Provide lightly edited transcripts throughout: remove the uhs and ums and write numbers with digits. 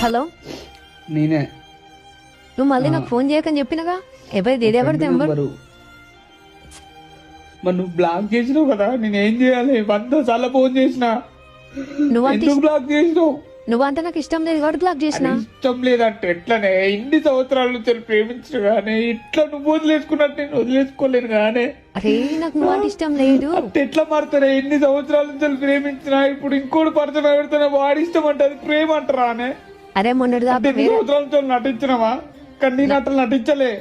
Hello, నేనే. నువ్వు మళ్ళీ నాకు ఫోన్ చేయకని చెప్పినగా. ఎవరిది నెంబర్? మరి నువ్వు బ్లాక్ చేసినావు కదా, నేనేం చేయాలి? 100 సార్లు ఫోన్ చేసిన, ఎందుకు బ్లాక్ చేసినావు? నువ్వంటే నాకు ఇష్టం లేదు కాబట్టి బ్లాక్ చేసిన. ఇష్టం లేదంటే ఎట్లనే? ఇన్ని సంవత్సరాల నుంచి ప్రేమించిన గానీ ఇట్లా నువ్వు వదిలేసుకున్నట్టు నేను వదిలేసుకోలేను గానీ. అరే నాకు నువ్వంటే ఇష్టం లేదు. ఎట్లా మారుతారా? ఎన్ని సంవత్సరాల నుంచి ప్రేమించినా ఇప్పుడు ఇంకోటి పరిచయం పెడుతున్నా, వాడి ఇష్టం అంటే అది ప్రేమ అంటారా? అనే అరే మొన్నటి దాకా ఎన్ని సంవత్సరాల నుంచి నటించినావా? కానీ నేను అట్లా నటించలే.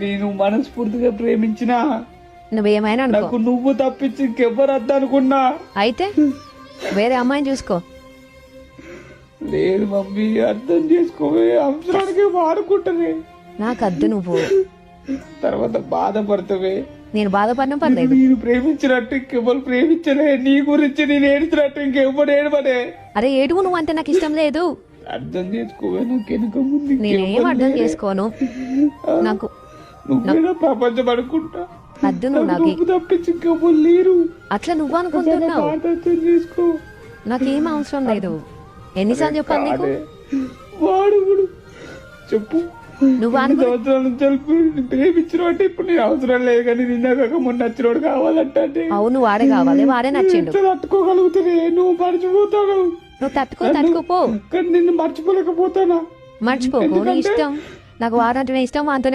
నేను మనస్ఫూర్తిగా ప్రేమించినా, నువ్వేమైనా నాకు నువ్వు తప్పించి ఇంకెవ్వరు వద్ద అనుకున్నా. అయితే వేరే అమ్మాయిని చూసుకో. లేదు మమ్మీ, అర్థం చేసుకోవే. అవసరానికి వాడుకుంటనే. నాకు అద్దు, నువ్వు తర్వాత బాధపడతావే. నేను బాధపడిన పర్లేదు. నేను ప్రేమించినట్టు ఇంకెవ్వరు ప్రేమించలే. నీ గురించి నేను ఏడిచినట్టు ఇంకెవ్వరు ఏడవనే. అరే ఏడువు, నువ్వు అంటే నాకు ఇష్టం లేదు. అర్థం చేసుకోవే. నాకు వెనుక ముందు నేనేం అర్థం చేసుకోను. నాకు నువ్వేనా ప్రపంచం అనుకుంటా. అద్దు, నువ్వు నాకు తప్పించి ఇంకెవ్వరు లేరు. అట్లా నువ్వు అనుకుంటున్నావు. అర్థం చేసుకో. నాకేం అవసరం లేదు. ఎన్నిసార్లు చెప్పాలి నీకు? వాడు చెప్పు. నువ్వు సంవత్సరాల నుంచి ప్రేమించిన అంటే ఇప్పుడు నేను అవసరం లేదు, కానీ నిన్న మొన్న నచ్చినోడు కావాలంటే. అవును, వాడే కావాలి. వాడే నచ్చిండు. తట్టుకోగలుగుతానే. నువ్వు మర్చిపోతావు. నువ్వు తట్టుకోపో. కానీ నిన్ను మర్చిపోలేకపోతానా? మర్చిపోకు, నీ ఇష్టం. నాకు వారంటే ఇష్టం, వాంతో